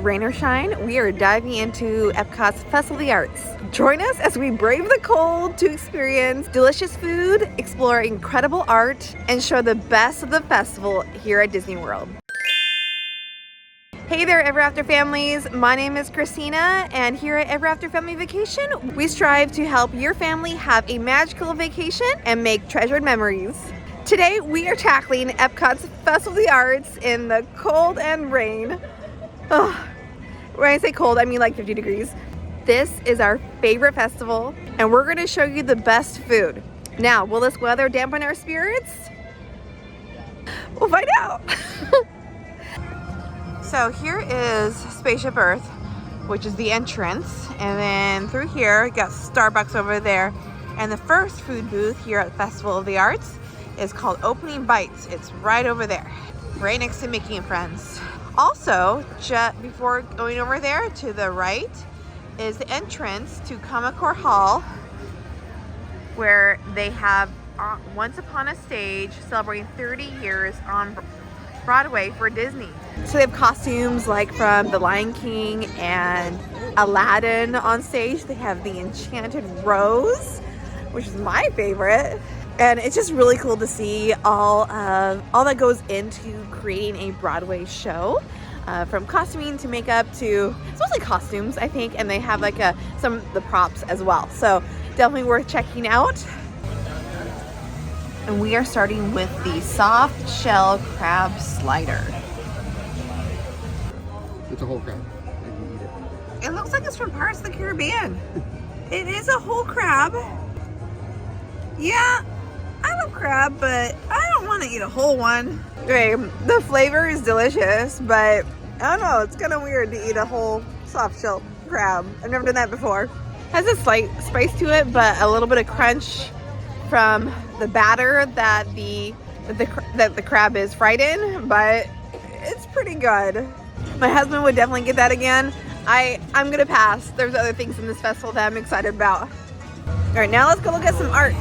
rain or shine, we are diving into Epcot's Festival of the Arts. Join us as we brave the cold to experience delicious food, explore incredible art, and show the best of the festival here at Disney World. Hey there, Ever After families. My name is Christina, and here at Ever After Family Vacation, we strive to help your family have a magical vacation and make treasured memories. Today, we are tackling Epcot's Festival of the Arts in the cold and rain. Oh, when I say cold, I mean like 50 degrees. This is our favorite festival, and we're going to show you the best food. Now, will this weather dampen our spirits? We'll find out. So here is Spaceship Earth, which is the entrance, and then through here, you got Starbucks over there. And the first food booth here at Festival of the Arts is called Opening Bites. It's right over there, right next to Mickey and Friends. Also, just before going over there to the right is the entrance to Comic-Con Hall, where they have Once Upon a Stage celebrating 30 years on Broadway for Disney. So they have costumes like from The Lion King and Aladdin on stage. They have the Enchanted Rose, which is my favorite. And it's just really cool to see all that goes into creating a Broadway show, from costuming to makeup to, it's mostly costumes, I think, and they have like some of the props as well. So definitely worth checking out. And we are starting with the soft shell crab slider. It's a whole crab. It looks like it's from Pirates of the Caribbean. It is a whole crab. Yeah, I love crab, but I don't want to eat a whole one. Okay, the flavor is delicious, but I don't know, it's kind of weird to eat a whole soft shell crab. I've never done that before. Has a slight spice to it, but a little bit of crunch from the batter that the crab is fried in, but it's pretty good. My husband would definitely get that again. I'm gonna pass. There's other things in this festival that I'm excited about. All right, now let's go look at some art.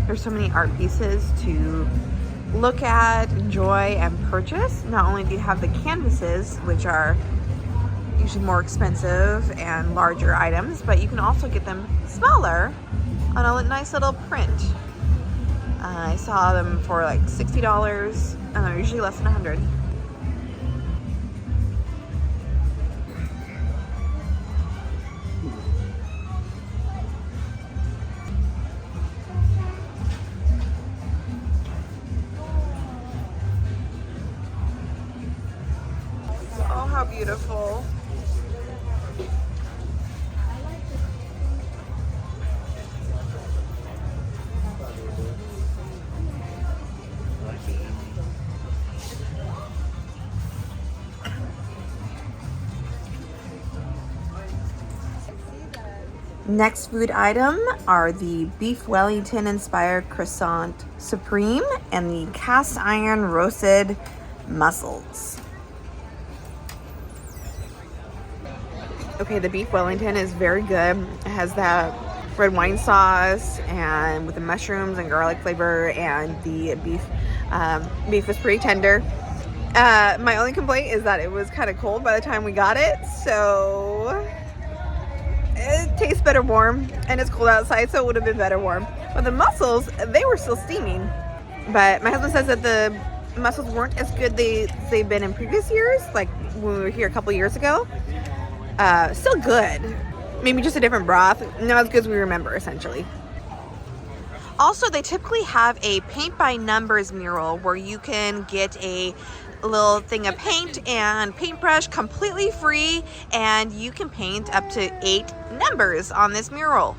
There's so many art pieces to look at, enjoy, and purchase. Not only do you have the canvases, which are usually more expensive and larger items, but you can also get them smaller on a nice little print. I saw them for like $60, and they're usually less than $100. Oh, how beautiful. Next food item are the beef Wellington inspired croissant supreme and the cast iron roasted mussels. Okay, the beef Wellington is very good. It has that red wine sauce and with the mushrooms and garlic flavor, and the beef was pretty tender. My only complaint is that it was kind of cold by the time we got it, so it tastes better warm, and it's cold outside, so it would have been better warm. But the mussels, they were still steaming. But my husband says that the mussels weren't as good they've been in previous years, like when we were here a couple years ago. Still good. Maybe just a different broth. Not as good as we remember, essentially. Also, they typically have a paint by numbers mural where you can get a little thing of paint and paintbrush completely free, and you can paint up to 8 numbers on this mural.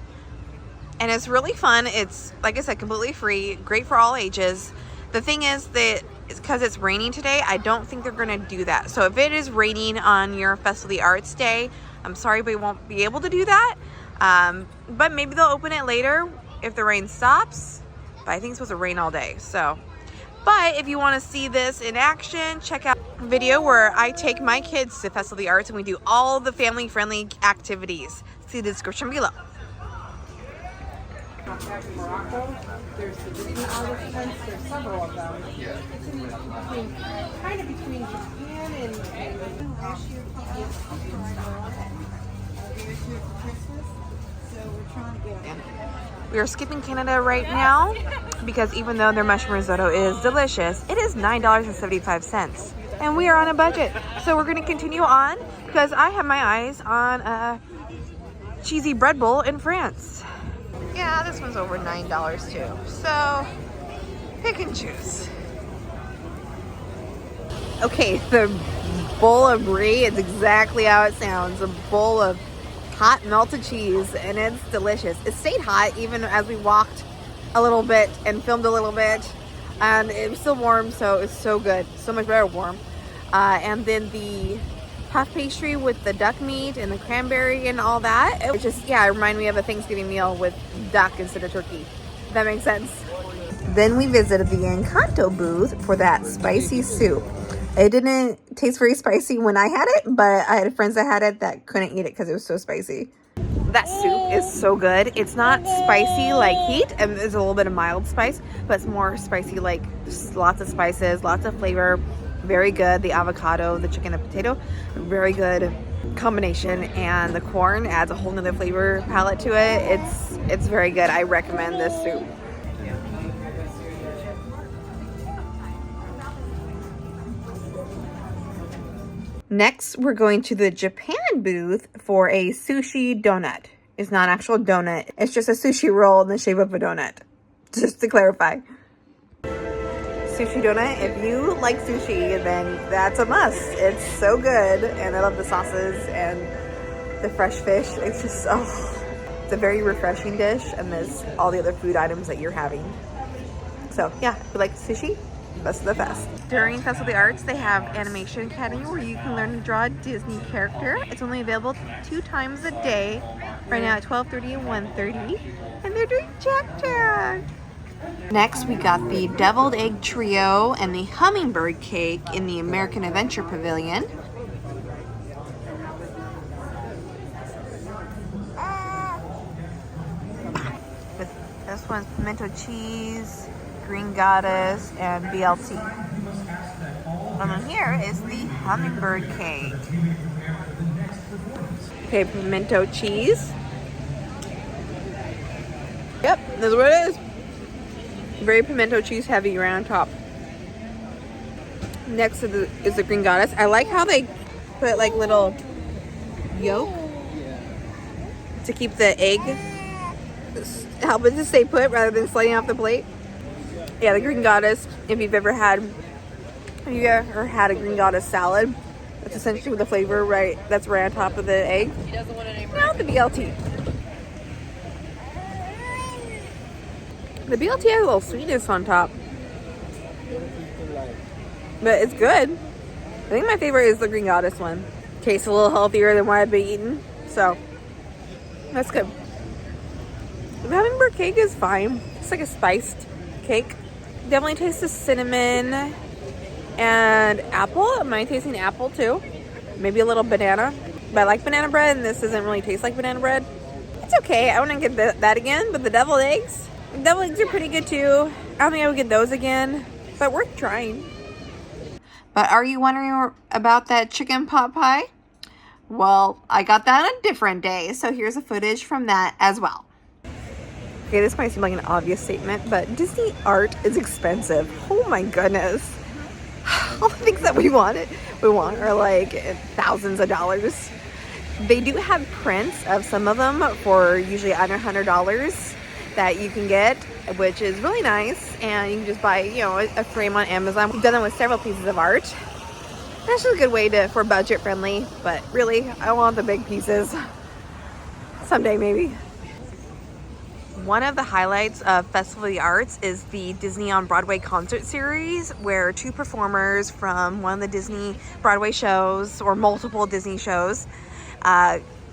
And it's really fun. It's, like I said, completely free, great for all ages. The thing is that because it's raining today, I don't think they're gonna do that. So if it is raining on your Festival of the Arts day, I'm sorry, but we won't be able to do that. But maybe they'll open it later if the rain stops. But I think it's supposed to rain all day, so. But if you want to see this in action, check out a video where I take my kids to Festival of the Arts and we do all the family-friendly activities. See the description below. Morocco. There's the Disney artists. There's several of them. It's in between, kind of between Japan and last year. We are skipping Canada right now because even though their mushroom risotto is delicious, it is $9.75. And we are on a budget. So we're going to continue on because I have my eyes on a cheesy bread bowl in France. Yeah, this one's over $9 too. So pick and choose. Okay, the bowl of brie is exactly how it sounds. A bowl of hot melted cheese, and it's delicious. It stayed hot even as we walked a little bit and filmed a little bit, and it was still warm, so it's so good. So much better warm. And then the puff pastry with the duck meat and the cranberry and all that. It just, yeah, it reminded me of a Thanksgiving meal with duck instead of turkey. If that makes sense. Then we visited the Encanto booth for that spicy soup. It didn't taste very spicy when I had it, but I had friends that had it that couldn't eat it because it was so spicy. That soup is so good. It's not spicy like heat, and there's a little bit of mild spice, but it's more spicy like lots of spices, lots of flavor. Very good. The avocado, the chicken, and potato, very good combination, and the corn adds a whole nother flavor palette to it. It's very good. I recommend this soup. Next, we're going to the Japan booth for a sushi donut. It's not an actual donut. It's just a sushi roll in the shape of a donut. Just to clarify. Sushi donut, if you like sushi, then that's a must. It's so good. And I love the sauces and the fresh fish. It's just, it's a very refreshing dish. And there's all the other food items that you're having. So yeah, if you like sushi, best of the best. During Festival of the Arts, they have Animation Academy where you can learn to draw a Disney character. It's only available 2 times a day, right now at 12:30 and 1:30, and they're doing Jack. Next, we got the Deviled Egg Trio and the Hummingbird Cake in the American Adventure Pavilion. This one's pimento cheese, green goddess, and BLT. And then here is the hummingbird cake. Okay, pimento cheese. Yep, that's what it is. Very pimento cheese heavy right on top. Next is the green goddess. I like how they put like little yolk to keep the egg, help it to stay put rather than sliding off the plate. Yeah, the green goddess, if you've ever had a green goddess salad, that's essentially with the flavor that's right on top of the egg. He doesn't want any more. Now the BLT. The BLT has a little sweetness on top, but it's good. I think my favorite is the green goddess one. Tastes a little healthier than what I've been eating, so that's good. The hummingbird cake is fine. It's like a spiced cake. Definitely tastes the cinnamon and apple. Am I tasting apple too? Maybe a little banana. But I like banana bread, and this doesn't really taste like banana bread. It's okay. I wouldn't get that again, but the deviled eggs are pretty good too. I don't think I would get those again, but worth trying. But are you wondering about that chicken pot pie? Well, I got that on a different day, so here's a footage from that as well. Okay, this might seem like an obvious statement, but Disney art is expensive. Oh my goodness. All the things that we want are like thousands of dollars. They do have prints of some of them for usually under $100 that you can get, which is really nice. And you can just buy, a frame on Amazon. We've done it with several pieces of art. That's just a good way for budget friendly, but really, I want the big pieces. Someday, maybe. One of the highlights of Festival of the Arts is the Disney on Broadway concert series, where 2 performers from one of the Disney Broadway shows, or multiple Disney shows,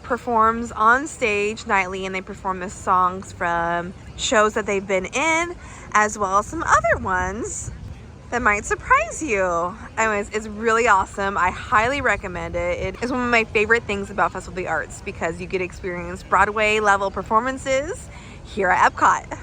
performs on stage nightly, and they perform the songs from shows that they've been in, as well as some other ones that might surprise you. Anyways, it's really awesome. I highly recommend it. It is one of my favorite things about Festival of the Arts because you get to experience Broadway level performances. here at Epcot.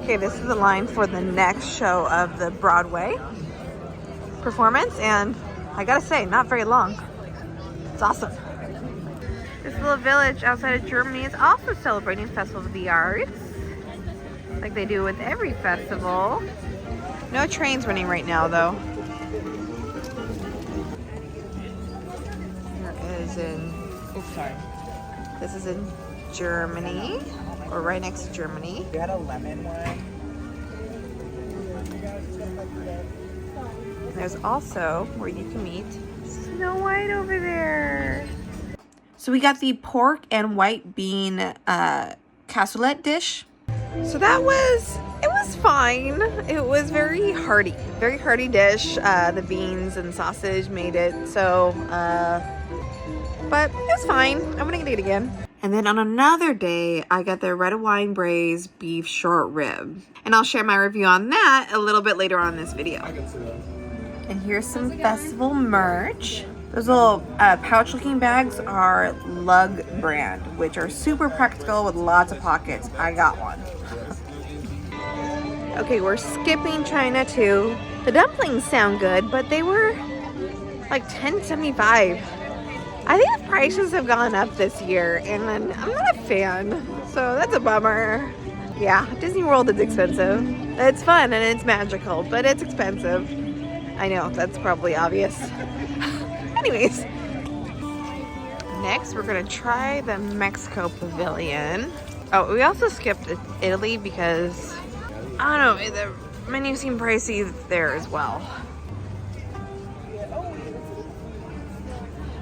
Okay, this is the line for the next show of the Broadway performance, and I gotta say, not very long. It's awesome. This little village outside of Germany is also celebrating Festival of the Arts, like they do with every festival. No trains running right now, though. Here is in, oops, sorry. This is in Germany, or right next to Germany. You had a lemon one. There's also where you can meet Snow White over there. So we got the pork and white bean cassoulet dish. So it was fine. It was very hearty dish. The beans and sausage made it so, but it was fine. I'm gonna get it again. And then on another day, I got the red wine braised beef short rib. And I'll share my review on that a little bit later on in this video. And here's some festival merch. Those little pouch looking bags are Lug brand, which are super practical with lots of pockets. I got one. Okay, we're skipping China too. The dumplings sound good, but they were like $10.75. I think the prices have gone up this year, and I'm not a fan, so that's a bummer. Yeah, Disney World is expensive. It's fun and it's magical, but it's expensive. I know, that's probably obvious. Anyways, next we're gonna try the Mexico Pavilion. Oh, we also skipped Italy because, I don't know, the menu seemed pricey there as well.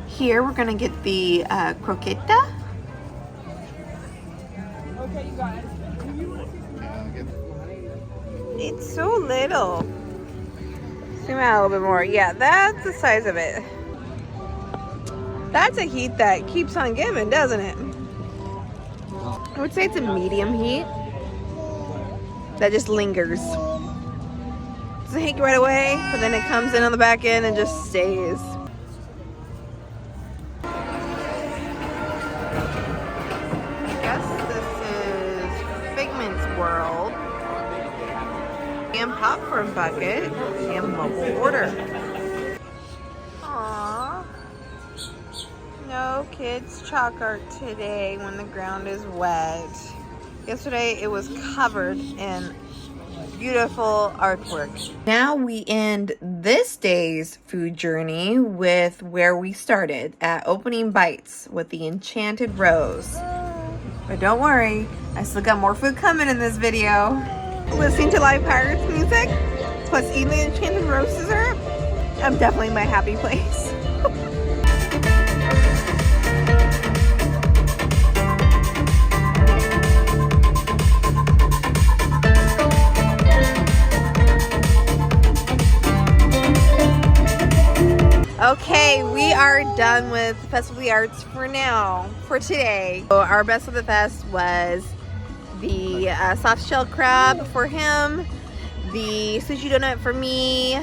Here we're gonna get the croqueta. Okay, you guys. It's so little. Zoom out a little bit more. Yeah, that's the size of it. That's a heat that keeps on giving, doesn't it? I would say it's a medium heat that just lingers. Doesn't hit you right away, but then it comes in on the back end and just stays. World and popcorn bucket and mobile order. Aww. No kids chalk art today when the ground is wet. Yesterday it was covered in beautiful artwork. Now we end this day's food journey with where we started at Opening Bites with the Enchanted Rose. But don't worry, I still got more food coming in this video. Listening to live Pirates music, plus eating the Enchanted Rose dessert, I'm definitely in my happy place. Okay, we are done with Festival of the Arts for now, for today. So our best of the fest was the soft shell crab for him, the sushi donut for me.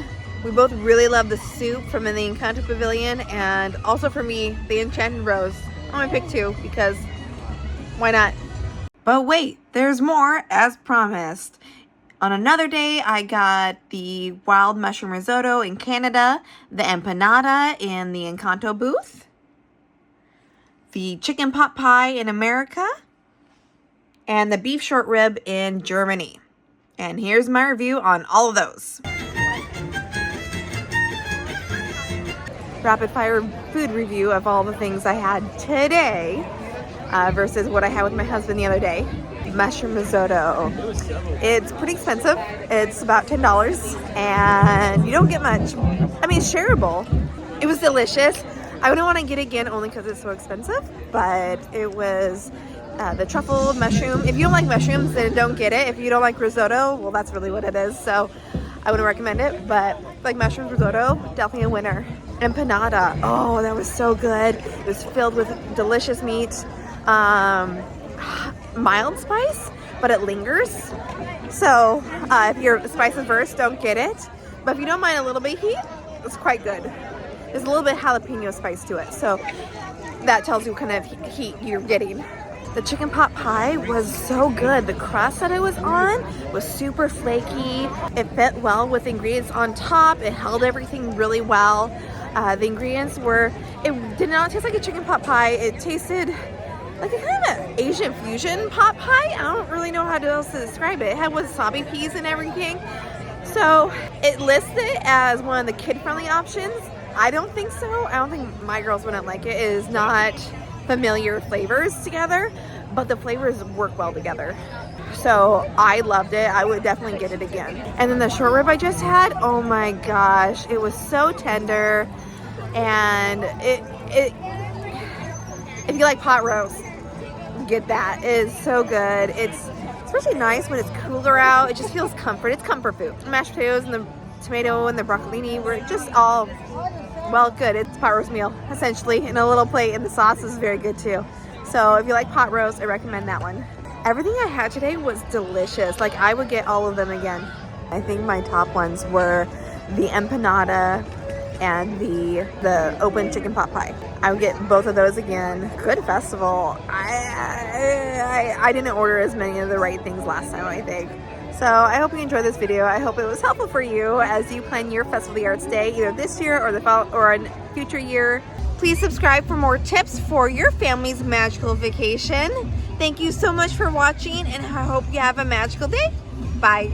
We both really love the soup from the Encanto Pavilion, and also for me, the Enchanted Rose. I'm gonna pick two because why not? But wait, there's more as promised. On another day, I got the wild mushroom risotto in Canada, the empanada in the Encanto booth, the chicken pot pie in America, and the beef short rib in Germany. And here's my review on all of those. Rapid fire food review of all the things I had today versus what I had with my husband the other day. mushroom risotto. It's pretty expensive. It's about $10 and you don't get much. I mean, it's shareable. It was delicious. I wouldn't want to get it again only because it's so expensive, but it was the truffle mushroom. If you don't like mushrooms, then don't get it. If you don't like risotto, well, that's really what it is. So I wouldn't recommend it, but like mushrooms risotto, definitely a winner. Empanada. Oh, that was so good. It was filled with delicious meat. Mild spice, but it lingers. So if you're spice averse, don't get it. But if you don't mind a little bit of heat, it's quite good. There's a little bit of jalapeno spice to it. So that tells you what kind of heat you're getting. The chicken pot pie was so good. The crust that it was on was super flaky. It fit well with the ingredients on top. It held everything really well. The ingredients were, it did not taste like a chicken pot pie. It tasted like a kind of Asian fusion pot pie. I don't really know how else to describe it. It had wasabi peas and everything. So it listed as one of the kid-friendly options. I don't think so. I don't think my girls wouldn't like it. It is not familiar flavors together, but the flavors work well together. So I loved it. I would definitely get it again. And then the short rib I just had, oh my gosh, it was so tender. And it if you like pot roast, get that. It is so good. It's especially nice when it's cooler out. It just feels comfort. It's comfort food. The mashed potatoes and the tomato and the broccolini were just all, well, good. It's pot roast meal, essentially, in a little plate, and the sauce is very good too. So if you like pot roast, I recommend that one. Everything I had today was delicious. Like, I would get all of them again. I think my top ones were the empanada and the open chicken pot pie. I would get both of those again. Good festival. I didn't order as many of the right things last time, I think. So I hope you enjoyed this video. I hope it was helpful for you as you plan your Festival of the Arts Day, either this year or the fall or a future year. Please subscribe for more tips for your family's magical vacation. Thank you so much for watching, and I hope you have a magical day. Bye.